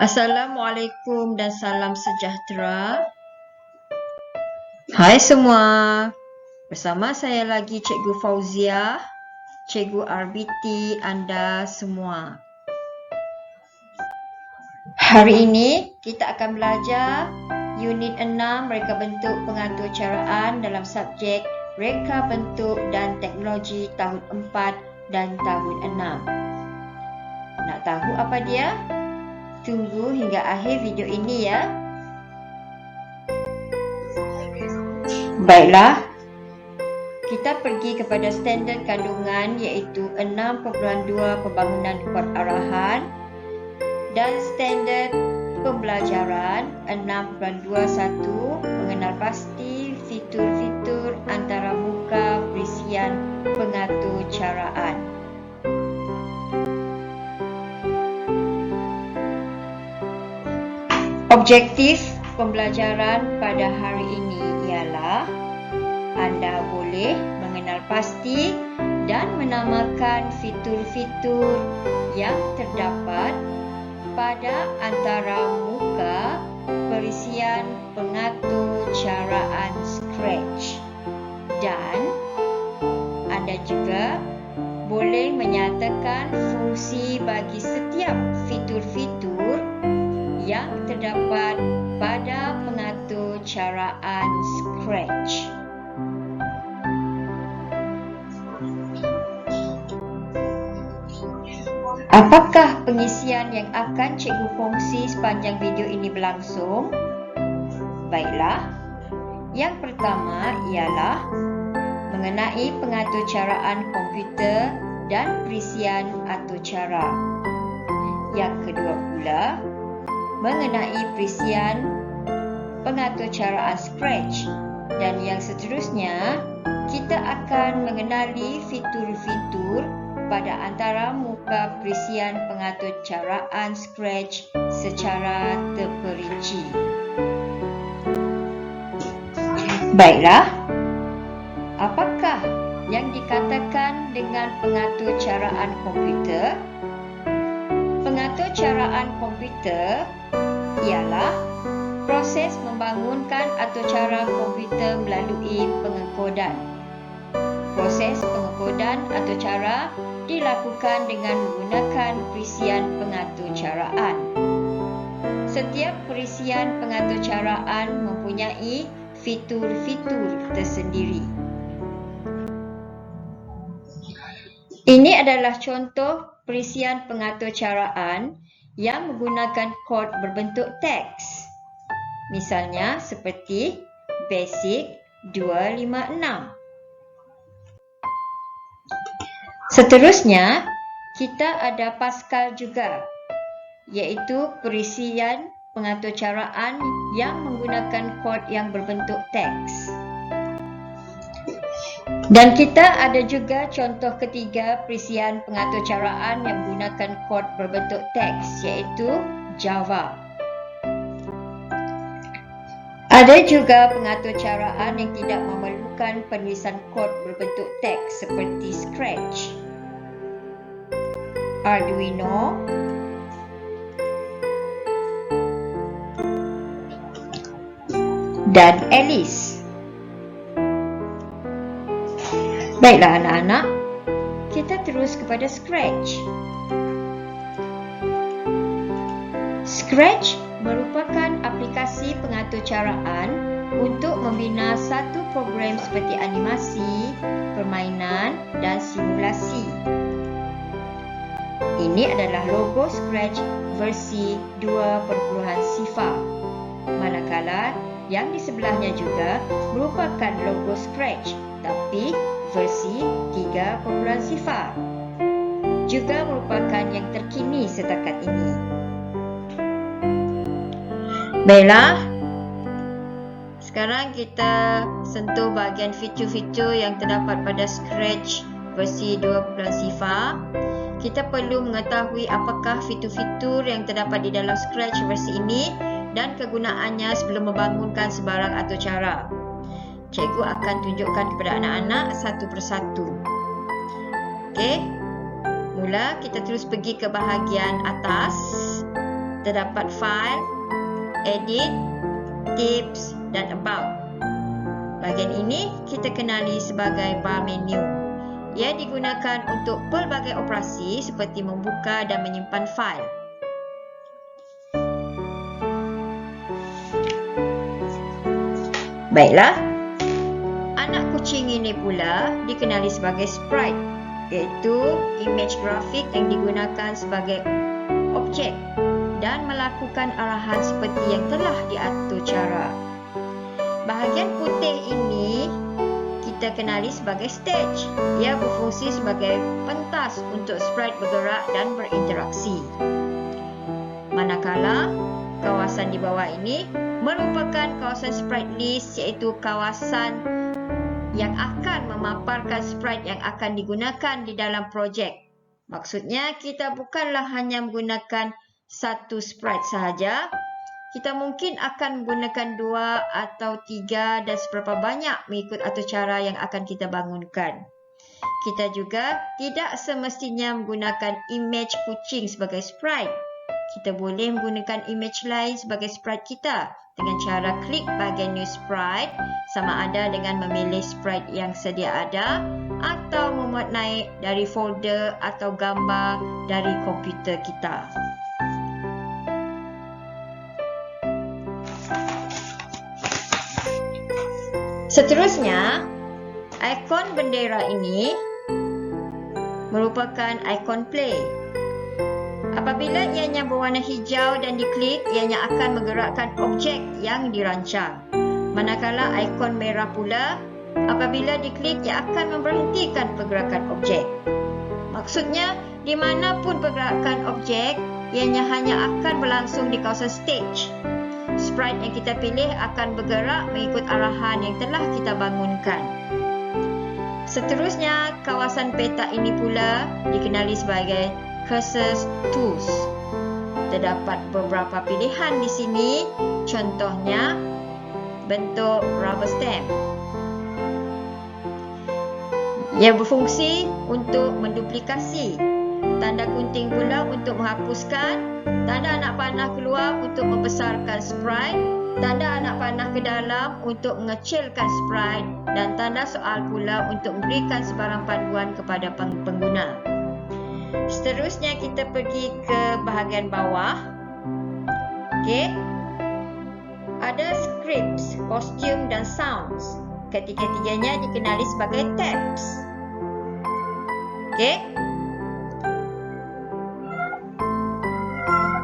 Assalamualaikum dan salam sejahtera. Hai semua, bersama saya lagi Cikgu Fauziah, Cikgu RBT anda semua. Hari ini kita akan belajar Unit 6 Reka Bentuk Pengatur Caraan dalam subjek Reka Bentuk dan Teknologi tahun 4 dan tahun 6. Nak tahu apa dia? Tunggu hingga akhir video ini ya. Baiklah, kita pergi kepada standard kandungan iaitu 6.2 pembangunan kod arahan dan standard pembelajaran 6.21 mengenal pasti fitur-fitur antarmuka perisian pengatur caraan. Objektif pembelajaran pada hari ini ialah anda boleh mengenal pasti dan menamakan fitur-fitur yang terdapat pada antarmuka perisian pengatur caraan Scratch, dan anda juga boleh menyatakan fungsi bagi setiap fitur-fitur yang terdapat pada pengatur caraan Scratch. Apakah pengisian yang akan cikgu kongsi sepanjang video ini berlangsung? Baiklah, yang pertama ialah mengenai pengatur caraan komputer dan perisian atur cara. Yang kedua pula, mengenai perisian pengatur caraan Scratch, dan yang seterusnya kita akan mengenali fitur-fitur pada antarmuka perisian pengatur caraan Scratch secara terperinci. Baiklah, apakah yang dikatakan dengan pengatur caraan komputer? Pengatur caraan komputer ialah proses membangunkan atur cara komputer melalui pengekodan. Proses pengekodan atur cara dilakukan dengan menggunakan perisian pengatur caraan. Setiap perisian pengatur caraan mempunyai fitur-fitur tersendiri. Ini adalah contoh perisian pengatur caraan yang menggunakan kod berbentuk teks. Misalnya seperti Basic 256. Seterusnya, kita ada Pascal juga, iaitu perisian pengatur caraan yang menggunakan kod yang berbentuk teks. Dan kita ada juga contoh ketiga perisian pengatur caraan yang menggunakan kod berbentuk teks, iaitu Java. Ada juga pengatur caraan yang tidak memerlukan penulisan kod berbentuk teks seperti Scratch, Arduino, dan Alice. Baiklah anak-anak, kita terus kepada Scratch. Scratch merupakan aplikasi pengatur caraan untuk membina satu program seperti animasi, permainan dan simulasi. Ini adalah logo Scratch versi 2.0, manakala yang di sebelahnya juga merupakan logo Scratch tapi versi 3.0, juga merupakan yang terkini setakat ini. Baiklah, sekarang kita sentuh bahagian fitur-fitur yang terdapat pada Scratch versi 2.0. Kita perlu mengetahui apakah fitur-fitur yang terdapat di dalam Scratch versi ini dan kegunaannya sebelum membangunkan sebarang atur cara. cikgu akan tunjukkan kepada anak-anak satu persatu. Okey. Mula kita terus pergi ke bahagian atas. Terdapat file, edit, tips dan about. Bahagian ini kita kenali sebagai bar menu. Ia digunakan untuk pelbagai operasi seperti membuka dan menyimpan fail. Baiklah, anak kucing ini pula dikenali sebagai sprite, iaitu image grafik yang digunakan sebagai objek dan melakukan arahan seperti yang telah diatur cara. Bahagian putih ini kita kenali sebagai stage. Ia berfungsi sebagai pentas untuk sprite bergerak dan berinteraksi. Manakala kawasan di bawah ini merupakan kawasan sprite list, iaitu kawasan yang akan memaparkan sprite yang akan digunakan di dalam projek. Maksudnya kita bukanlah hanya menggunakan satu sprite sahaja. Kita mungkin akan menggunakan 2 atau 3 dan seberapa banyak mengikut atur cara yang akan kita bangunkan. Kita juga tidak semestinya menggunakan image kucing sebagai sprite. Kita boleh menggunakan image lain sebagai sprite kita dengan cara klik bahagian new sprite, sama ada dengan memilih sprite yang sedia ada atau memuat naik dari folder atau gambar dari komputer kita. Seterusnya, ikon bendera ini merupakan ikon play. Apabila ianya berwarna hijau dan diklik, ianya akan menggerakkan objek yang dirancang. Manakala ikon merah pula, apabila diklik, ia akan memberhentikan pergerakan objek. Maksudnya, di manapun pergerakan objek, ianya hanya akan berlangsung di kawasan stage. Sprite yang kita pilih akan bergerak mengikut arahan yang telah kita bangunkan. Seterusnya, kawasan peta ini pula dikenali sebagai Cursor Tools. Terdapat beberapa pilihan di sini, contohnya bentuk rubber stamp. Ia berfungsi untuk menduplikasi, tanda gunting pula untuk menghapuskan, tanda anak panah keluar untuk membesarkan sprite, tanda anak panah ke dalam untuk mengecilkan sprite, dan tanda soal pula untuk memberikan sebarang panduan kepada pengguna. Seterusnya kita pergi ke bahagian bawah. Okey. Ada scripts, costume dan sounds. Ketiga-tiganya dikenali sebagai tabs. Okey.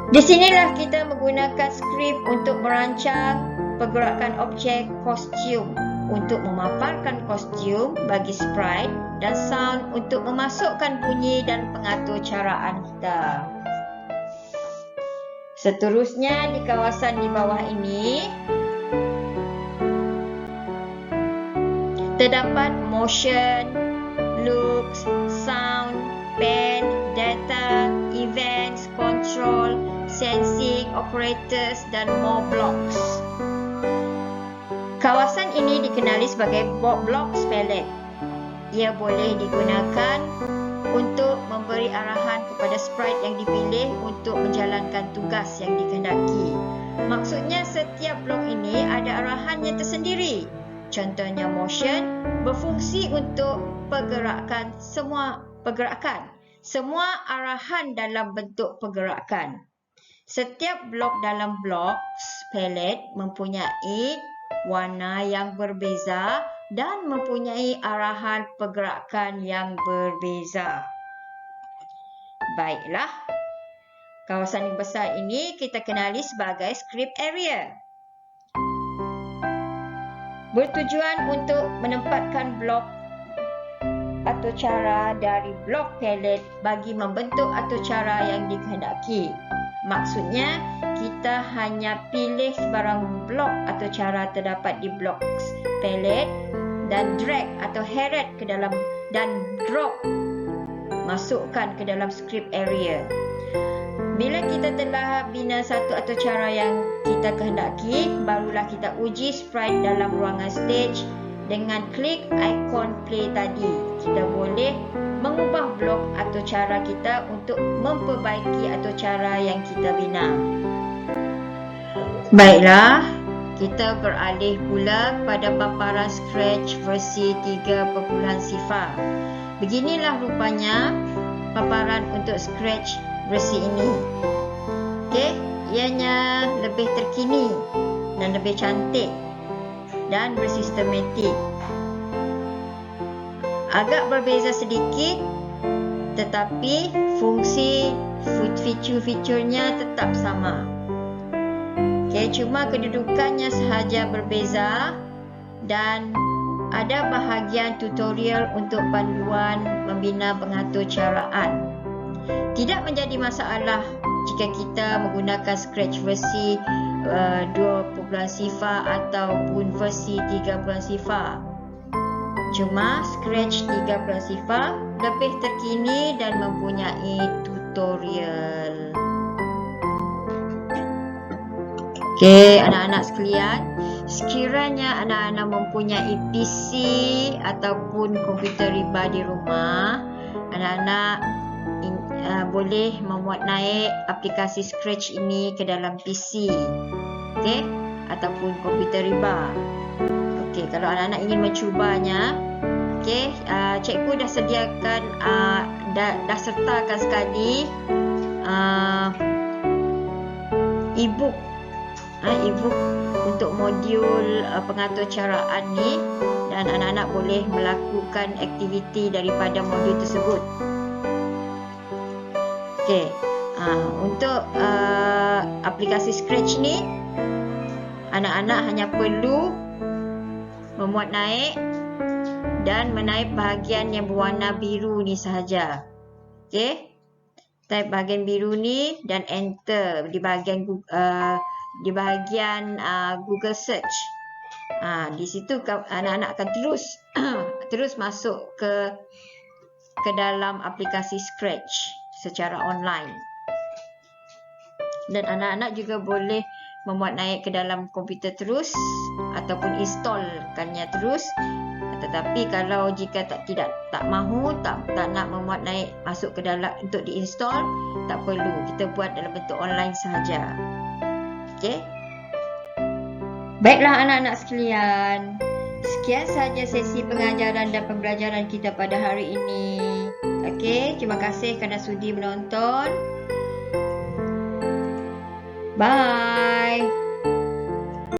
Di sinilah kita menggunakan skrip untuk merancang pergerakan objek kostum, untuk memaparkan kostum bagi sprite, dan sound untuk memasukkan bunyi dan pengatur caraan kita. Seterusnya di kawasan di bawah ini terdapat motion, looks, sound, pen, data, events, control, sensing, operators dan more blocks. Kawasan ini dikenali sebagai blocks palette. Ia boleh digunakan untuk memberi arahan kepada sprite yang dipilih untuk menjalankan tugas yang dikehendaki. Maksudnya setiap blok ini ada arahannya tersendiri. Contohnya motion berfungsi untuk semua arahan dalam bentuk pergerakan. Setiap blok dalam blocks palette mempunyai warna yang berbeza dan mempunyai arahan pergerakan yang berbeza. Baiklah, kawasan yang besar ini kita kenali sebagai script area. Bertujuan untuk menempatkan blok atur cara dari blok palette bagi membentuk atur cara yang dikehendaki. Maksudnya, kita hanya pilih sebarang blok atau cara terdapat di blok palette dan drag atau heret ke dalam dan drop masukkan ke dalam script area. Bila kita telah bina satu atau cara yang kita kehendaki, barulah kita uji sprite dalam ruangan stage dengan klik ikon play tadi. Kita boleh mengubah blok atau cara kita untuk memperbaiki atau cara yang kita bina. Baiklah, kita beralih pula pada paparan Scratch versi 3.0. Beginilah rupanya paparan untuk Scratch versi ini. Okey, ianya lebih terkini dan lebih cantik dan bersistematik. Agak berbeza sedikit, tetapi fungsi fitur-fiturnya tetap sama. Okay, cuma kedudukannya sahaja berbeza dan ada bahagian tutorial untuk panduan membina pengatur caraan. Tidak menjadi masalah jika kita menggunakan Scratch versi 2.0 ataupun versi 3.0. Cuma Scratch 3.0 lebih terkini dan mempunyai tutorial. Okey, anak-anak sekalian, sekiranya anak-anak mempunyai PC ataupun komputer riba di rumah, anak-anak boleh memuat naik aplikasi Scratch ini ke dalam PC, okey, ataupun komputer riba. Okey, kalau anak-anak ingin mencubanya, okey, cikgu dah sediakan, dah sertakan sekali e-book untuk modul pengatur caraan ni, dan anak-anak boleh melakukan aktiviti daripada modul tersebut. Okey, untuk aplikasi Scratch ni, anak-anak hanya perlu memuat naik dan menaip bahagian yang berwarna biru ni sahaja. Okey, type bahagian biru ni dan enter di bahagian Google Search. Di situ anak-anak akan terus masuk ke dalam aplikasi Scratch secara online. Dan anak-anak juga boleh memuat naik ke dalam komputer terus ataupun installkannya terus. Tetapi kalau jika tak mahu, tak nak memuat naik masuk ke dalam untuk diinstall, tak perlu, kita buat dalam bentuk online sahaja. Okey. Baiklah anak-anak sekalian, sekian sahaja sesi pengajaran dan pembelajaran kita pada hari ini. Okey, terima kasih kerana sudi menonton. Bye.